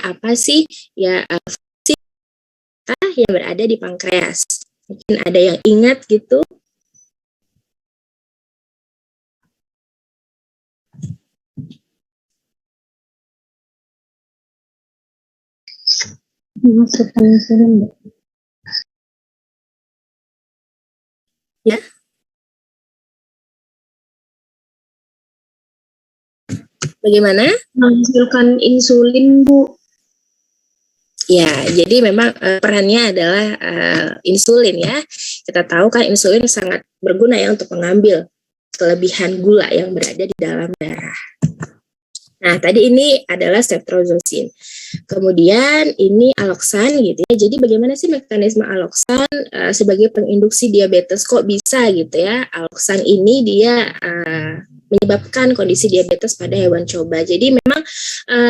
apa sih ya fungsi yang berada di pankreas. Mungkin ada yang ingat gitu. Memasukkan insulin, Bu. Ya. Bagaimana? Menghasilkan insulin, Bu. Ya, jadi memang perannya adalah insulin ya. Kita tahu kan insulin sangat berguna ya untuk mengambil kelebihan gula yang berada di dalam darah. Nah, tadi ini adalah ceftriaxone. Kemudian ini aloksan gitu ya. Jadi bagaimana sih mekanisme aloksan sebagai penginduksi diabetes? Kok bisa gitu ya? Aloksan ini dia menyebabkan kondisi diabetes pada hewan coba. Jadi memang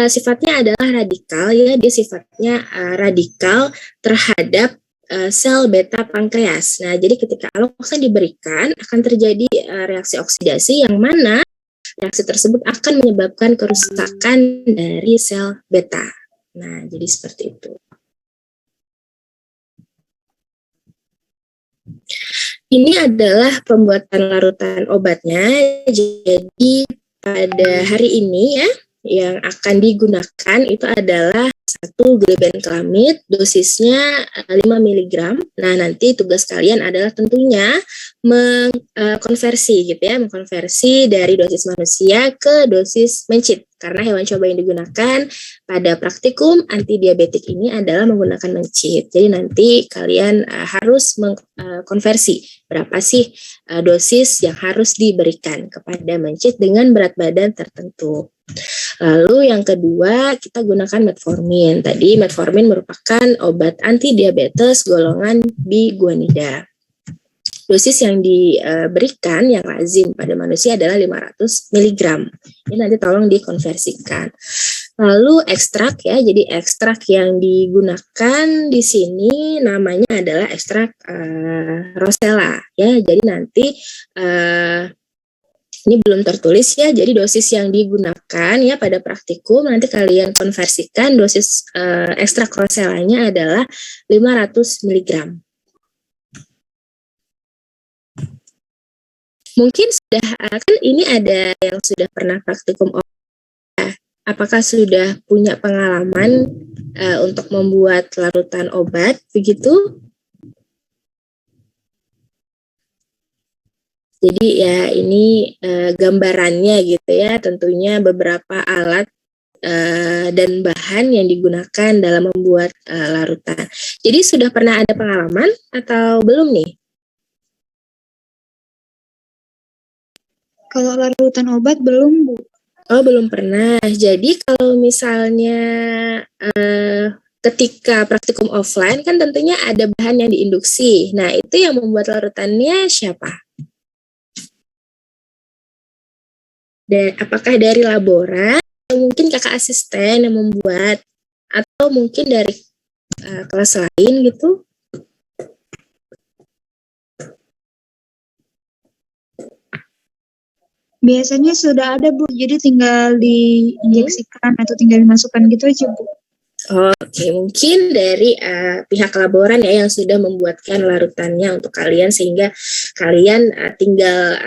sifatnya adalah radikal ya. Dia sifatnya radikal terhadap sel beta pankreas. Nah, jadi ketika aloksan diberikan akan terjadi reaksi oksidasi yang mana reaksi tersebut akan menyebabkan kerusakan dari sel beta. Nah, jadi seperti itu. Ini adalah pembuatan larutan obatnya. Jadi pada hari ini ya, yang akan digunakan itu adalah 1 glibenclamid, dosisnya 5 mg. Nah, nanti tugas kalian adalah tentunya mengkonversi gitu ya, mengkonversi dari dosis manusia ke dosis mencit. Karena hewan coba yang digunakan pada praktikum anti diabetik ini adalah menggunakan mencit. Jadi nanti kalian harus mengkonversi berapa sih dosis yang harus diberikan kepada mencit dengan berat badan tertentu. Lalu yang kedua kita gunakan metformin. Tadi metformin merupakan obat anti diabetes golongan biguanida. Dosis yang diberikan yang lazim pada manusia adalah 500 mg. Ini nanti tolong dikonversikan. Lalu ekstrak ya, jadi ekstrak yang digunakan di sini namanya adalah ekstrak Rosella ya. Jadi nanti ini belum tertulis ya, jadi dosis yang digunakan ya pada praktikum nanti kalian konversikan dosis ekstrak Rosellanya adalah 500 mg. Mungkin sudah kan ini ada yang sudah pernah praktikum obat. Apakah sudah punya pengalaman untuk membuat larutan obat begitu? Jadi ya ini gambarannya gitu ya, tentunya beberapa alat dan bahan yang digunakan dalam membuat larutan. Jadi sudah pernah ada pengalaman atau belum nih? Kalau larutan obat belum, Bu. Oh, belum pernah. Jadi kalau misalnya ketika praktikum offline kan tentunya ada bahan yang diinduksi. Nah, itu yang membuat larutannya siapa? Apakah dari laboran atau mungkin kakak asisten yang membuat atau mungkin dari kelas lain gitu? Biasanya sudah ada, Bu. Jadi tinggal diinjeksikan atau tinggal dimasukkan gitu aja, Bu. Oke, mungkin dari pihak laboran ya yang sudah membuatkan larutannya untuk kalian sehingga kalian tinggal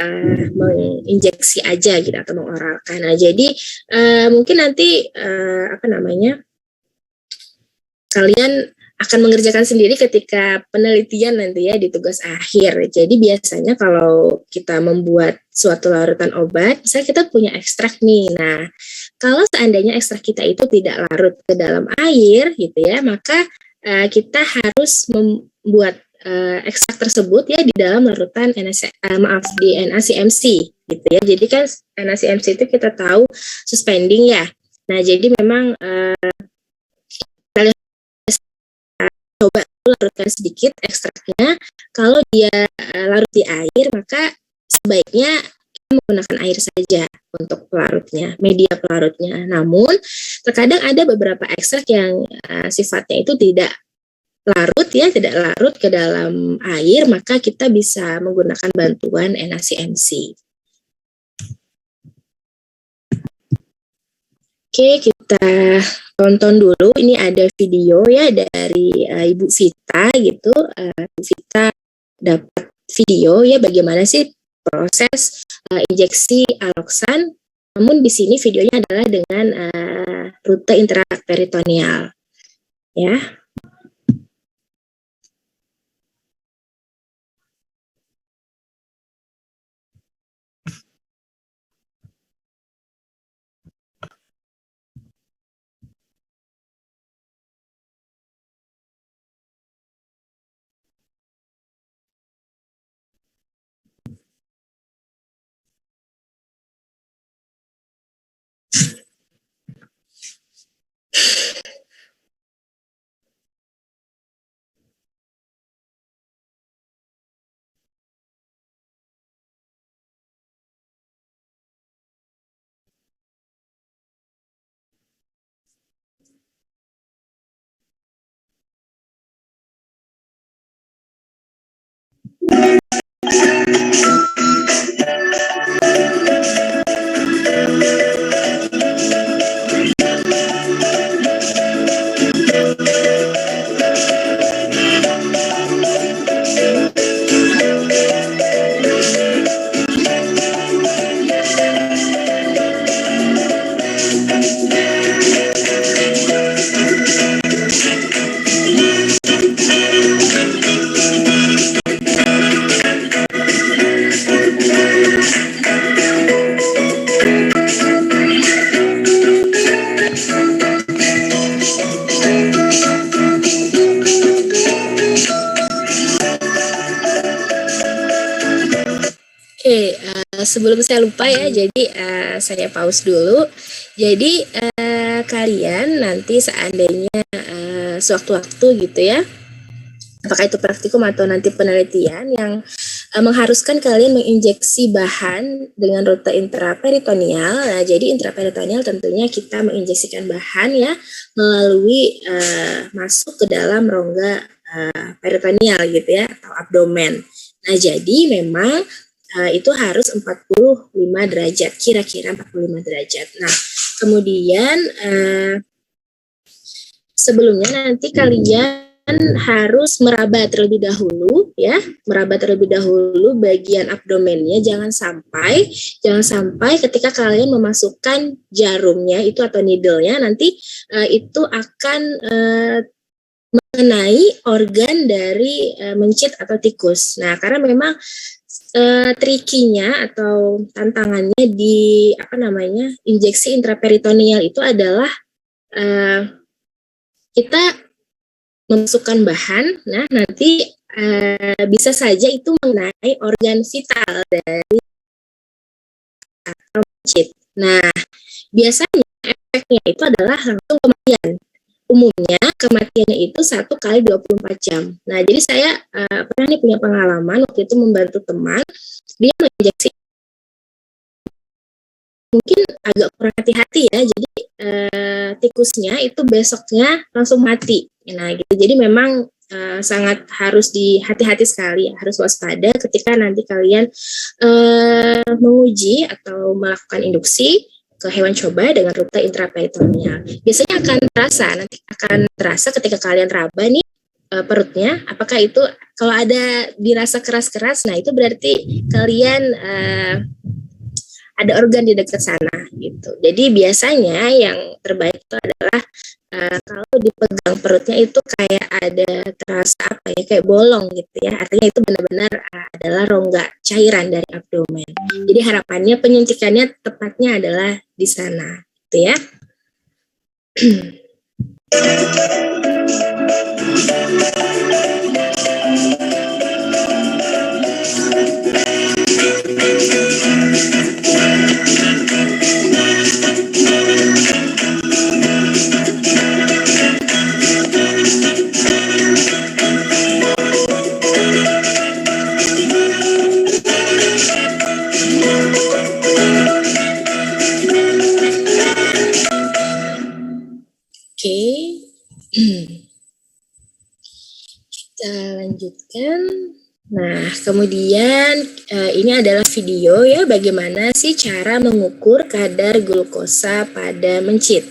menginjeksi aja gitu atau mengoralkan. Nah, jadi mungkin nanti kalian akan mengerjakan sendiri ketika penelitian nanti ya di tugas akhir. Jadi biasanya kalau kita membuat suatu larutan obat, misalnya kita punya ekstrak nih. Nah, kalau seandainya ekstrak kita itu tidak larut ke dalam air gitu ya, maka kita harus membuat ekstrak tersebut ya di dalam larutan di NaCMC gitu ya. Jadi kan NaCMC itu kita tahu suspending ya. Nah, jadi memang coba larutkan sedikit ekstraknya. Kalau dia larut di air, maka sebaiknya kita menggunakan air saja untuk pelarutnya, media pelarutnya. Namun, terkadang ada beberapa ekstrak yang sifatnya itu tidak larut ya, tidak larut ke dalam air, maka kita bisa menggunakan bantuan NaCMC. Oke, kita tonton dulu, ini ada video ya dari Ibu Vita gitu. Ibu Vita dapat video ya bagaimana sih proses injeksi aloksan. Namun di sini videonya adalah dengan rute intraperitoneal ya. Oke, sebelum saya lupa ya, jadi saya pause dulu. Jadi kalian nanti seandainya sewaktu-waktu gitu ya, apakah itu praktikum atau nanti penelitian yang mengharuskan kalian menginjeksi bahan dengan rute intraperitoneal. Nah, jadi intraperitoneal tentunya kita menginjeksikan bahan ya melalui masuk ke dalam rongga peritoneal gitu ya atau abdomen. Nah, jadi memang itu harus 45 derajat, kira-kira 45 derajat. Nah, kemudian sebelumnya nanti kalian harus meraba terlebih dahulu ya, meraba terlebih dahulu bagian abdomennya. Jangan sampai ketika kalian memasukkan jarumnya itu atau needle-nya nanti itu akan mengenai organ dari mencit atau tikus. Nah, karena memang trikinya atau tantangannya di injeksi intraperitoneal itu adalah kita memasukkan bahan, nah nanti bisa saja itu mengenai organ vital dari mencit. Nah, biasanya efeknya itu adalah langsung kematian. Umumnya kematiannya itu 1 kali 24 jam. Nah, jadi saya pernah punya pengalaman waktu itu membantu teman, dia menginjeksi mungkin agak kurang hati-hati ya, jadi tikusnya itu besoknya langsung mati. Nah, gitu. Jadi memang sangat harus hati-hati sekali, harus waspada ketika nanti kalian menguji atau melakukan induksi ke hewan coba dengan rute intraperitoneal. Biasanya akan terasa ketika kalian raba nih perutnya, apakah itu kalau ada dirasa keras-keras, nah itu berarti kalian ada organ di dekat sana gitu. Jadi biasanya yang terbaik itu adalah kalau dipegang perutnya itu kayak ada terasa kayak bolong gitu ya. Artinya itu benar-benar adalah rongga cairan dari abdomen. Jadi harapannya penyuntikannya tepatnya adalah di sana, gitu ya. Oke, kita lanjutkan. Nah, kemudian ini adalah video ya bagaimana sih cara mengukur kadar glukosa pada mencit.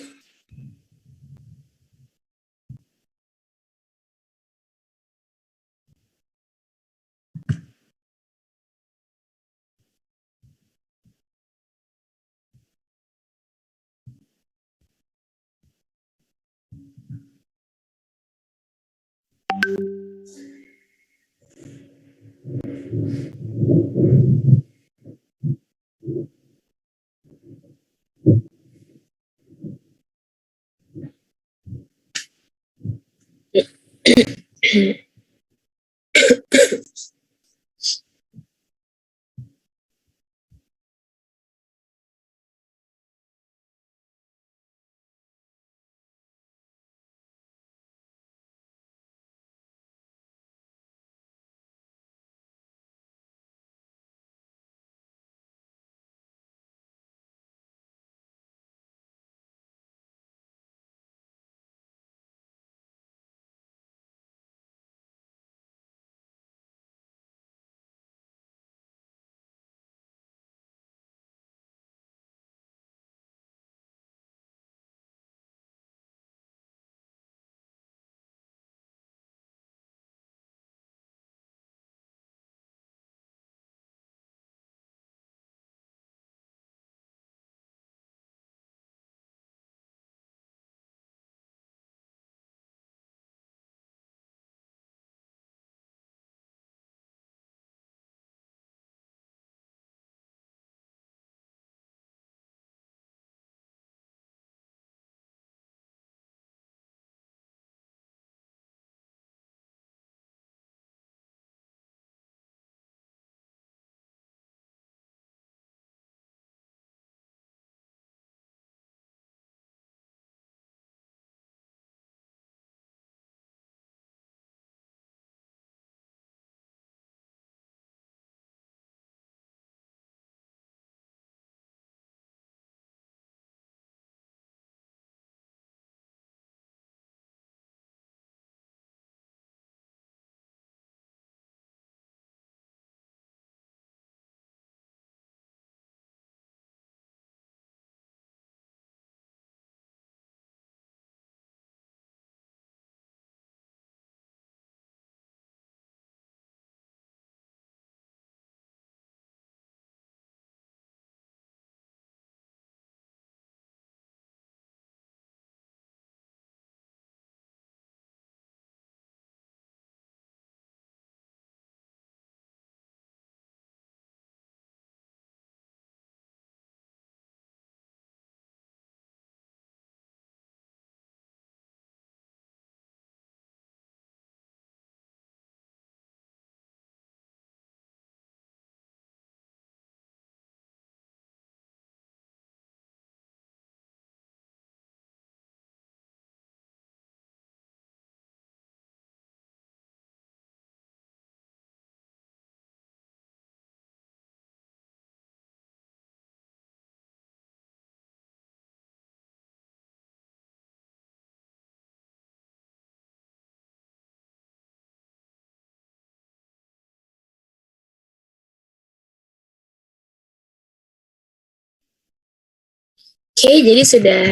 Oke, jadi sudah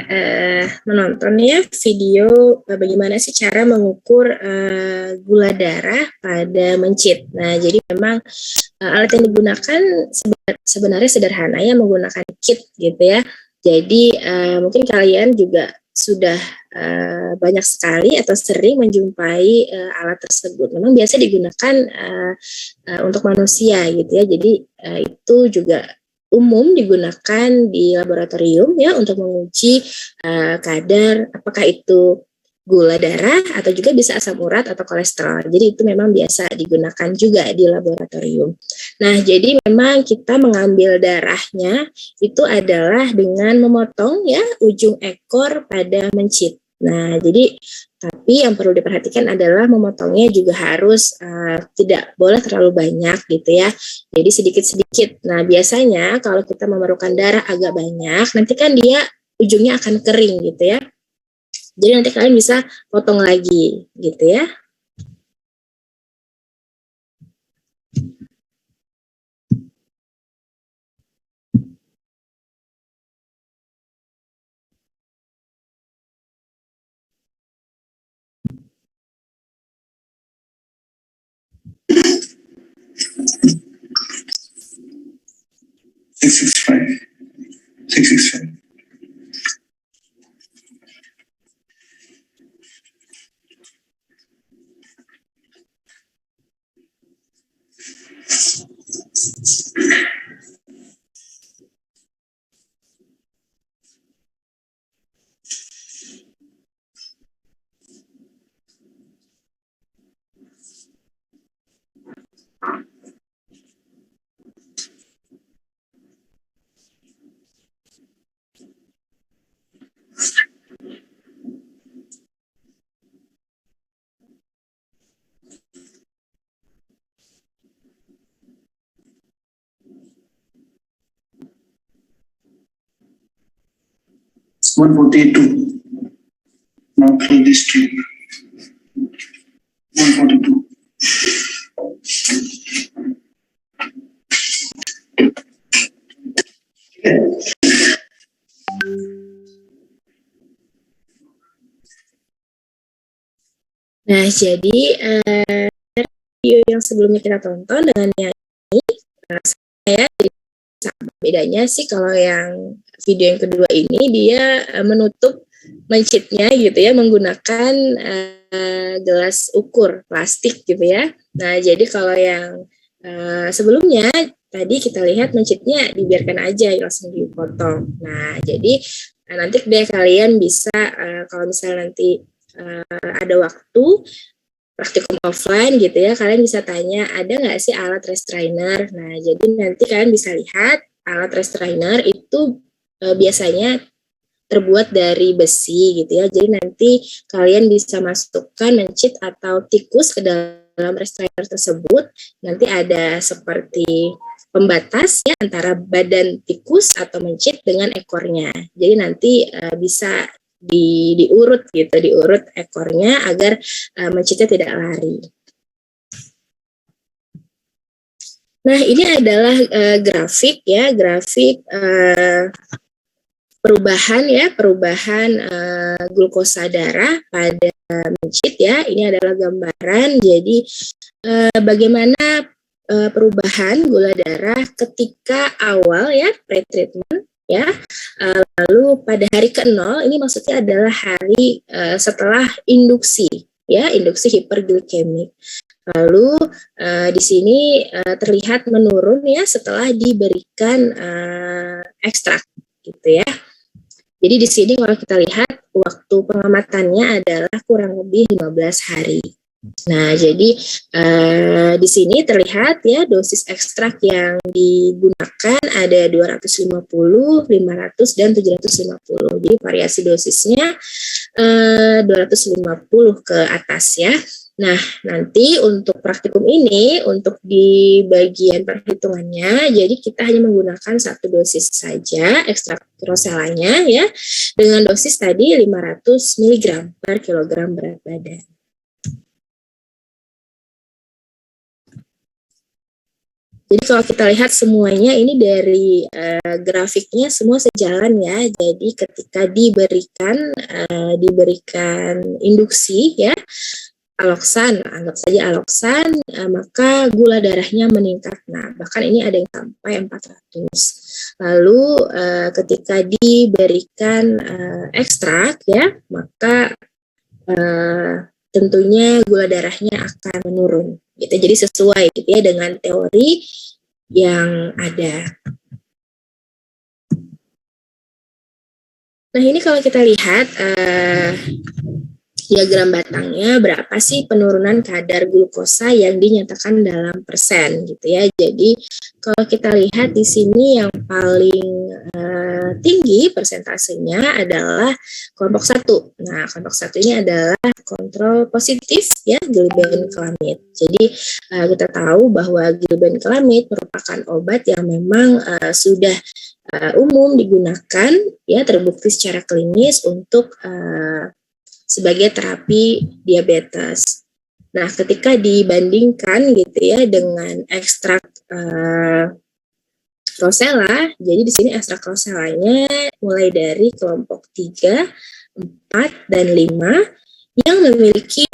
menonton ya video bagaimana sih cara mengukur gula darah pada mencit. Nah, jadi memang alat yang digunakan sebenarnya sederhana ya, menggunakan kit gitu ya. Jadi mungkin kalian juga sudah banyak sekali atau sering menjumpai alat tersebut. Memang biasa digunakan untuk manusia gitu ya. Jadi itu juga umum digunakan di laboratorium ya untuk menguji kadar apakah itu gula darah atau juga bisa asam urat atau kolesterol. Jadi itu memang biasa digunakan juga di laboratorium. Nah, jadi memang kita mengambil darahnya itu adalah dengan memotong ya ujung ekor pada mencit. Nah, jadi tapi yang perlu diperhatikan adalah memotongnya juga harus tidak boleh terlalu banyak gitu ya. Jadi sedikit-sedikit. Nah, biasanya kalau kita memerlukan darah agak banyak, nanti kan dia ujungnya akan kering gitu ya. Jadi nanti kalian bisa potong lagi gitu ya. Six six five. 142. Now through this strip. 142. Nah, jadi video yang sebelumnya kita tonton dengan yang ini, saya sama. Bedanya sih kalau yang video yang kedua ini dia menutup mencitnya gitu ya menggunakan gelas ukur plastik gitu ya. Nah, jadi kalau yang sebelumnya tadi kita lihat mencitnya dibiarkan aja langsung dipotong. Nah, jadi nanti deh kalian bisa kalau misalnya nanti ada waktu praktikum offline gitu ya, kalian bisa tanya ada nggak sih alat restrainer. Nah, jadi nanti kalian bisa lihat alat restrainer itu biasanya terbuat dari besi gitu ya. Jadi nanti kalian bisa masukkan mencit atau tikus ke dalam restrainer tersebut. Nanti ada seperti pembatas ya antara badan tikus atau mencit dengan ekornya. Jadi nanti bisa diurut gitu, diurut ekornya agar mencitnya tidak lari. Nah, ini adalah grafik ya, grafik perubahan glukosa darah pada mencit ya. Ini adalah gambaran. Jadi bagaimana perubahan gula darah ketika awal ya pre-treatment ya. Lalu pada hari ke-0 ini maksudnya adalah hari setelah induksi ya, induksi hiperglikemik. Lalu di sini terlihat menurun ya setelah diberikan ekstrak gitu ya. Jadi di sini kalau kita lihat waktu pengamatannya adalah kurang lebih 15 hari. Nah, jadi di sini terlihat ya dosis ekstrak yang digunakan ada 250, 500 dan 750. Jadi variasi dosisnya 250 ke atas ya. Nah, nanti untuk praktikum ini, untuk di bagian perhitungannya, jadi kita hanya menggunakan satu dosis saja ekstrak roselanya ya, dengan dosis tadi 500 mg per kilogram berat badan. Jadi kalau kita lihat semuanya ini dari grafiknya semua sejalan ya. Jadi ketika diberikan induksi ya, aloksan, anggap saja aloksan, maka gula darahnya meningkat. Nah, bahkan ini ada yang sampai 400. Lalu ketika diberikan ekstrak ya, maka tentunya gula darahnya akan menurun. Gitu. Jadi sesuai gitu ya dengan teori yang ada. Nah, ini kalau kita lihat diagram batangnya berapa sih penurunan kadar glukosa yang dinyatakan dalam persen gitu ya. Jadi kalau kita lihat di sini yang paling tinggi persentasenya adalah kelompok 1. Nah, kelompok 1 ini adalah kontrol positif ya glibenclamide. Jadi kita tahu bahwa glibenclamide merupakan obat yang memang sudah umum digunakan ya, terbukti secara klinis untuk sebagai terapi diabetes. Nah, ketika dibandingkan gitu ya dengan ekstrak rosella, jadi di sini ekstrak rosellanya mulai dari kelompok 3, 4, dan 5 yang memiliki,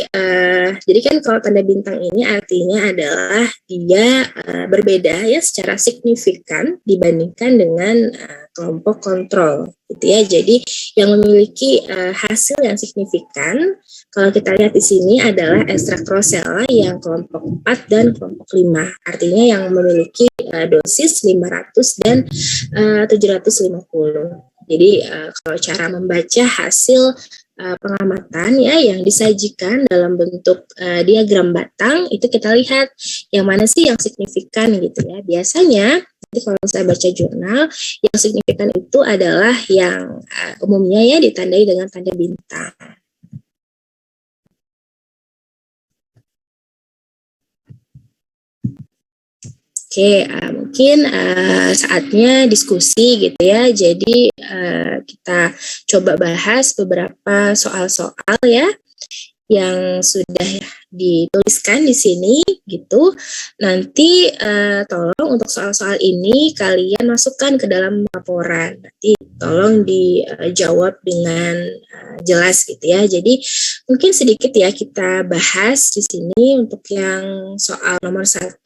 jadi kan kalau tanda bintang ini artinya adalah dia berbeda ya secara signifikan dibandingkan dengan kelompok kontrol gitu ya. Jadi yang memiliki hasil yang signifikan kalau kita lihat di sini adalah ekstrak rosella yang kelompok 4 dan kelompok 5. Artinya yang memiliki dosis 500 dan 750. Jadi kalau cara membaca hasil pengamatan ya yang disajikan dalam bentuk diagram batang itu kita lihat yang mana sih yang signifikan gitu ya. Biasanya nanti kalau saya baca jurnal yang signifikan itu adalah yang umumnya ya ditandai dengan tanda bintang. Oke, mungkin saatnya diskusi gitu ya. Jadi kita coba bahas beberapa soal-soal ya yang sudah dituliskan di sini gitu. Nanti tolong untuk soal-soal ini kalian masukkan ke dalam laporan. Nanti tolong dijawab dengan jelas gitu ya. Jadi mungkin sedikit ya kita bahas di sini untuk yang soal nomor 1.